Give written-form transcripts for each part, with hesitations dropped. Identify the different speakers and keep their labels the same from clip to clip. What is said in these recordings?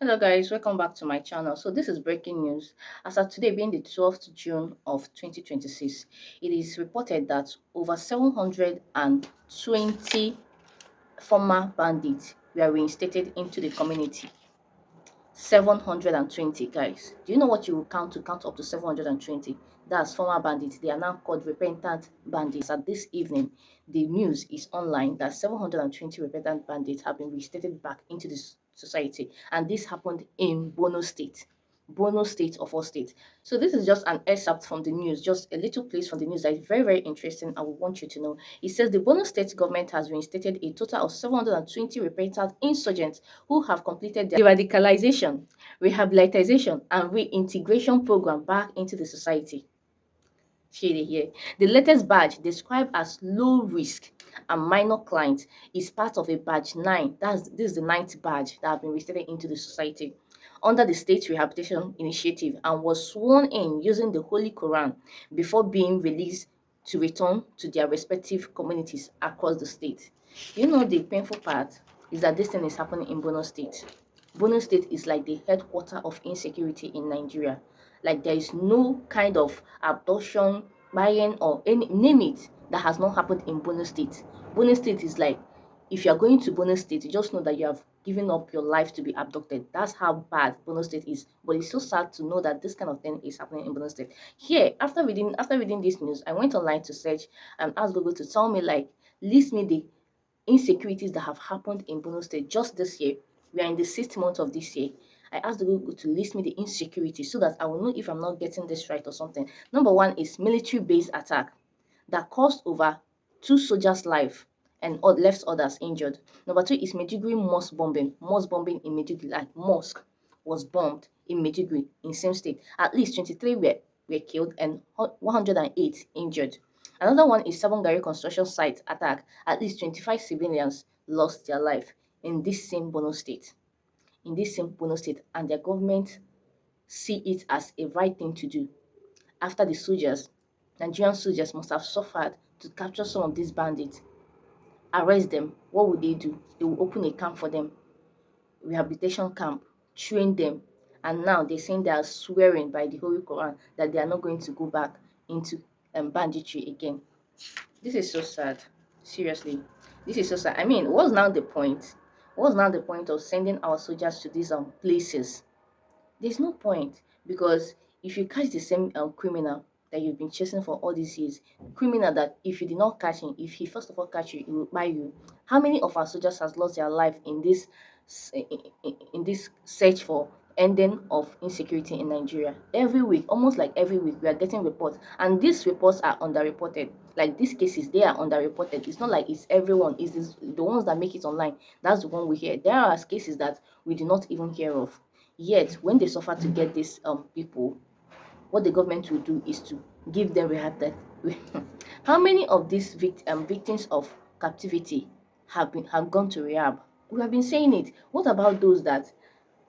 Speaker 1: Hello guys, welcome back to my channel. So this is breaking news. As of today being the 12th June of 2026, it is reported that over 720 former bandits were reinstated into the community. 720 guys. Do you know what you will count to count up to 720? That's former bandits. They are now called repentant bandits. At this evening, the news is online that 720 repentant bandits have been reinstated back into the society, and this happened in Borno State. Borno State of all states. So this is just an excerpt from the news, just a little place from the news that is very, very interesting. I would want you to know. It says the Borno State government has reinstated a total of 720 repentant insurgents who have completed their radicalization, rehabilitation, and reintegration program back into the society. Here. The latest badge, described as low risk and minor client, is part of a badge 9. This is the 9th badge that have been reinstated into the society under the state rehabilitation initiative and was sworn in using the Holy Quran before being released to return to their respective communities across the state. You know, the painful part is that this thing is happening in Borno State. Borno State is like the headquarter of insecurity in Nigeria. Like there is no kind of abduction, buying, or any name it that has not happened in Borno State. Borno State is like, if you are going to Borno State, you just know that you have given up your life to be abducted. That's how bad Borno State is. But it's so sad to know that this kind of thing is happening in Borno State. Here, after reading this news, I went online to search and asked Google to tell me, like, list me the insecurities that have happened in Borno State just this year. We are in the 6th month of this year. I asked Google to list me the insecurities so that I will know if I'm not getting this right or something. Number 1 is military base attack that cost over 2 soldiers' life and left others injured. Number 2 is Maiduguri mosque bombing. Mosque bombing in Maiduguri, like mosque was bombed in Maiduguri in same state. At least 23 were killed and 108 injured. Another one is Sabongari construction site attack. At least 25 civilians lost their life in this same Borno state. And their government see it as a right thing to do. After the soldiers, Nigerian soldiers must have suffered to capture some of these bandits, arrest them. What would they do? They will open a camp for them, rehabilitation camp, train them, and now they're saying they are swearing by the Holy Quran that they are not going to go back into banditry again. This is so sad. Seriously, this is so sad. I mean, what's now the point? What's now the point of sending our soldiers to these places? There's no point, because if you catch the same criminal that you've been chasing for all these years, criminal that if you did not catch him, if he first of all catch you, he will buy you. How many of our soldiers has lost their life in this search for ending of insecurity in Nigeria? Every week, almost like every week, we are getting reports, and these reports are underreported. Like these cases, they are underreported. It's not like it's everyone. It's the ones that make it online. That's the one we hear. There are cases that we do not even hear of. Yet, when they suffer to get these people, what the government will do is to give them rehab. How many of these victims of captivity have gone to rehab? We have been saying it. What about those that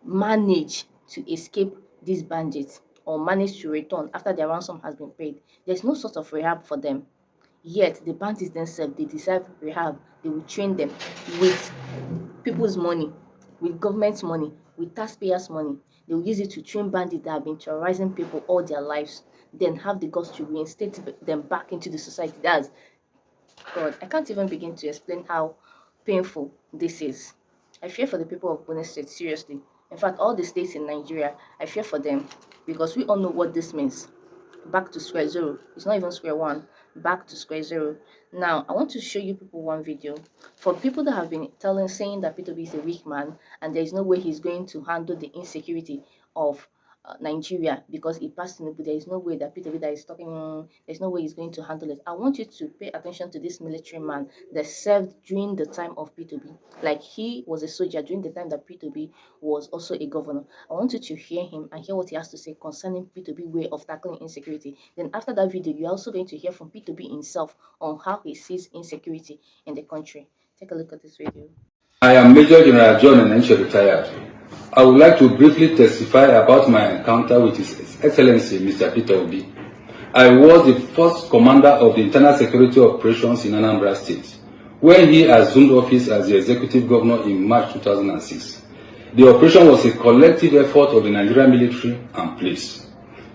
Speaker 1: manage to escape these bandits or manage to return after their ransom has been paid? There's no sort of rehab for them. Yet the bandits themselves, they deserve rehab. They will train them with people's money, with government's money, with taxpayers' money. They will use it to train bandits that have been terrorizing people all their lives, then have the guts to reinstate them back into the society. That's God. I can't even begin to explain how painful this is. I fear for the people of Borno State, seriously. In fact, all the states in Nigeria, I fear for them, because we all know what this means. Back to square zero. It's not even square one. Back to square zero. Now, I want to show you people one video. For people that have been saying that P2B is a weak man and there is no way he's going to handle the insecurity of Nigeria because he passed Tinubu, there is no way that P2B that is talking, there's no way he's going to handle it. I want you to pay attention to this military man that served during the time of P2B. Like he was a soldier during the time that P2B was also a governor. I want you to hear him and hear what he has to say concerning P2B way of tackling insecurity. Then after that video, you're also going to hear from P2B himself on how he sees insecurity in the country. Take a look at this video.
Speaker 2: I am Major General John Enenche, retired. I would like to briefly testify about my encounter with His Excellency Mr. Peter Obi. I was the first commander of the internal security operations in Anambra State when he assumed office as the executive governor in March 2006. The operation was a collective effort of the Nigerian military and police.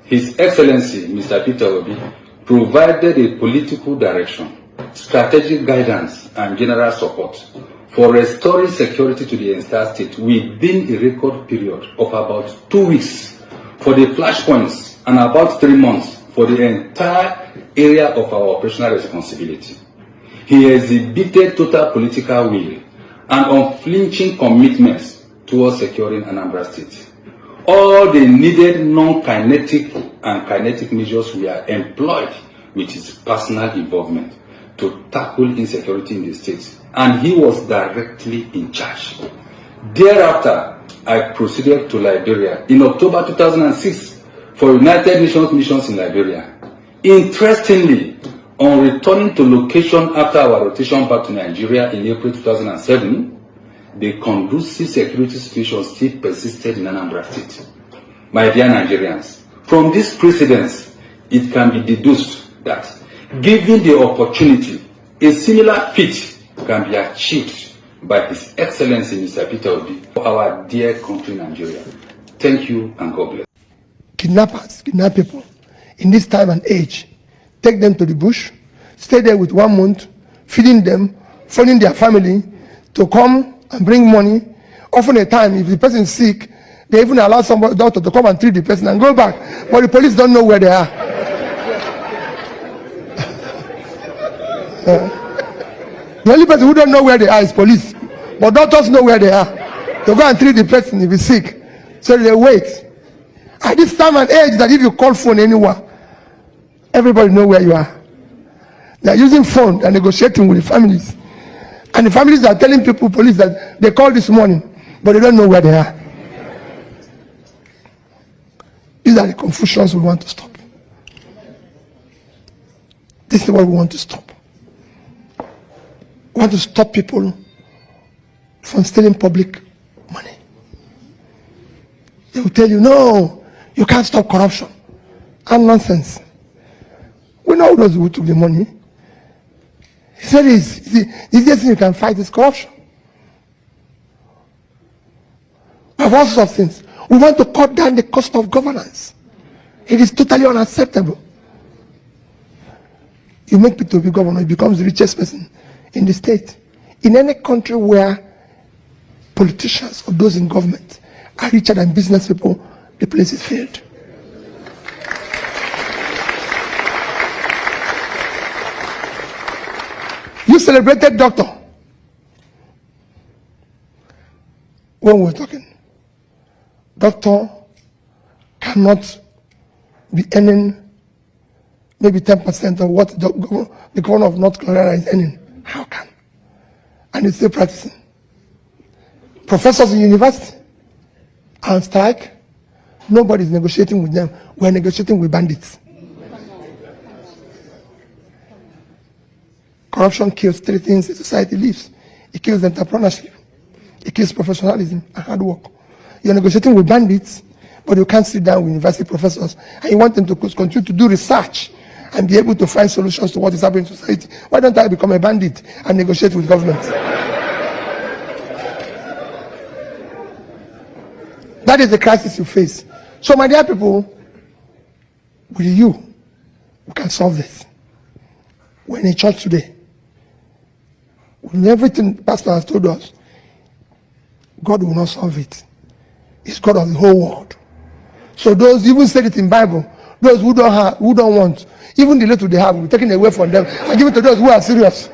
Speaker 2: His Excellency, Mr. Peter Obi, provided a political direction, strategic guidance, and general support for restoring security to the entire state within a record period of about 2 weeks for the flashpoints and about 3 months for the entire area of our operational responsibility. He exhibited total political will and unflinching commitments towards securing Anambra State. All the needed non-kinetic and kinetic measures were employed with his personal involvement to tackle insecurity in the state, and he was directly in charge. Thereafter, I proceeded to Liberia in October 2006 for United Nations missions in Liberia. Interestingly, on returning to location after our rotation back to Nigeria in April 2007, the conducive security situation still persisted in Anambra State. My dear Nigerians, from this precedence, it can be deduced that, given the opportunity, a similar feat can be achieved by His Excellency Mr. Peter Obi for our dear country Nigeria. Thank you and God bless.
Speaker 3: Kidnappers kidnap people in this time and age, take them to the bush, stay there with 1 month, feeding them, phoning their family to come and bring money. Often a time, if the person is sick, they even allow somebody doctor to come and treat the person and go back, but the police don't know where they are. The only person who don't know where they are is police, but doctors know where they are to go and treat the person if he's sick. So they wait. At this time and age, that if you call phone anywhere, everybody know where you are. They are using phone and negotiating with the families, and the families are telling people, police, that they called this morning, but they don't know where they are. These are the confusions we want to stop. This is what we want to stop. We want to stop people from stealing public money. They will tell you, no, you can't stop corruption. And nonsense. We know those who took the money. He said, the easiest thing you can fight is corruption. Of all sorts of things. We want to cut down the cost of governance. It is totally unacceptable. You make Peter be governor, he becomes the richest person in the state. In any country where politicians or those in government are richer than business people, the place is failed. You celebrated doctor. When we were talking, doctor cannot be earning maybe 10% of what the governor of North Carolina is earning. How can? And he's still practicing. Professors in university are on strike. Nobody's negotiating with them. We're negotiating with bandits. Corruption kills 3 things a society lives. It kills entrepreneurship. It kills professionalism and hard work. You're negotiating with bandits, but you can't sit down with university professors and you want them to continue to do research and be able to find solutions to what is happening in society. Why don't I become a bandit and negotiate with government? That is the crisis you face. So, my dear people, with you, we can solve this. We're in a church today. With everything Pastor has told us, God will not solve it. It's God of the whole world. So those, even said it in Bible, those who don't have, who don't want, even the little they have, will be taken away from them and give it to those who are serious.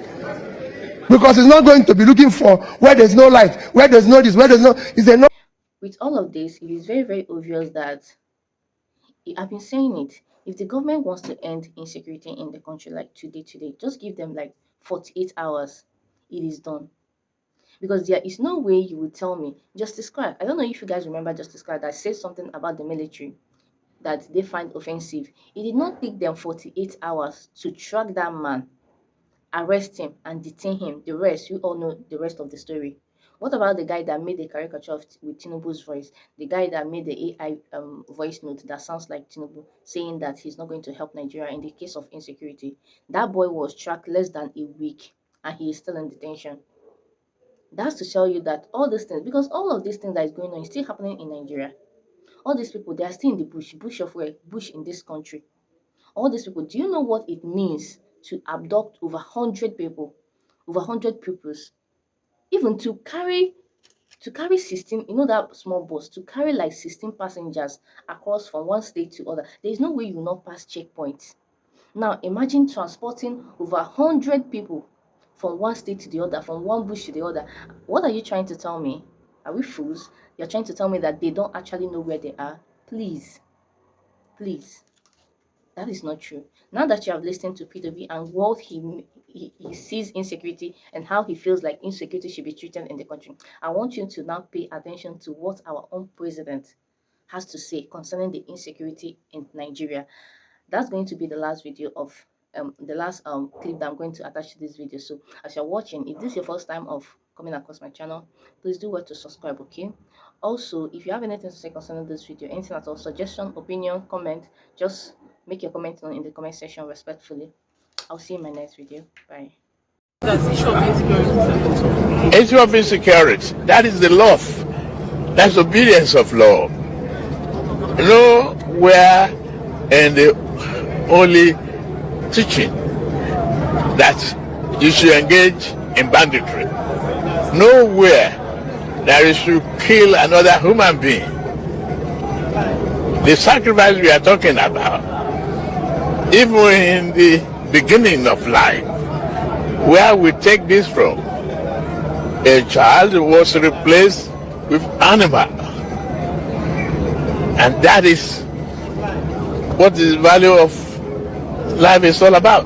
Speaker 3: Because it's not going to be looking for where there's no light, where there's no this, where there's no, is there no.
Speaker 1: With all of this, it is very, very obvious that I've been saying it. If the government wants to end insecurity in the country like today, just give them like 48 hours. It is done. Because there is no way you will tell me Justice Clark. I don't know if you guys remember Justice Clark that said something about the military that they find offensive. It did not take them 48 hours to track that man, arrest him, and detain him. The rest, you all know the rest of the story. What about the guy that made the caricature with Tinubu's voice? The guy that made the AI voice note that sounds like Tinubu, saying that he's not going to help Nigeria in the case of insecurity. That boy was tracked less than a week, and he is still in detention. That's to tell you that all these things, because all of these things that is going on is still happening in Nigeria. All these people, they are still in the bush, bush of where? Bush in this country. All these people, do you know what it means to abduct over 100 people, over 100 pupils, even to carry 16, you know, that small bus, to carry like 16 passengers across from one state to other. There is no way you will not pass checkpoints. Now imagine transporting over 100 people from one state to the other, from one bush to the other. What are you trying to tell me? Are we fools? You're trying to tell me that they don't actually know where they are? Please, please. That is not true. Now that you have listened to P2B and what he sees insecurity and how he feels like insecurity should be treated in the country, I want you to now pay attention to what our own president has to say concerning the insecurity in Nigeria. That's going to be the last video of the last clip that I'm going to attach to this video. So as you're watching, if this is your first time of coming across my channel, please do well to subscribe, okay? Also, if you have anything to say concerning this video, anything at all, suggestion, opinion, comment, just make your comment in the comment section respectfully. I'll see you in my next video. Bye.
Speaker 4: Issue of insecurity, that is the law. That's obedience of law. Nowhere in the holy teaching that you should engage in banditry. Nowhere that you should kill another human being. The sacrifice we are talking about, even in the beginning of life, where we take this from, a child was replaced with animal. And that is what the value of life is all about.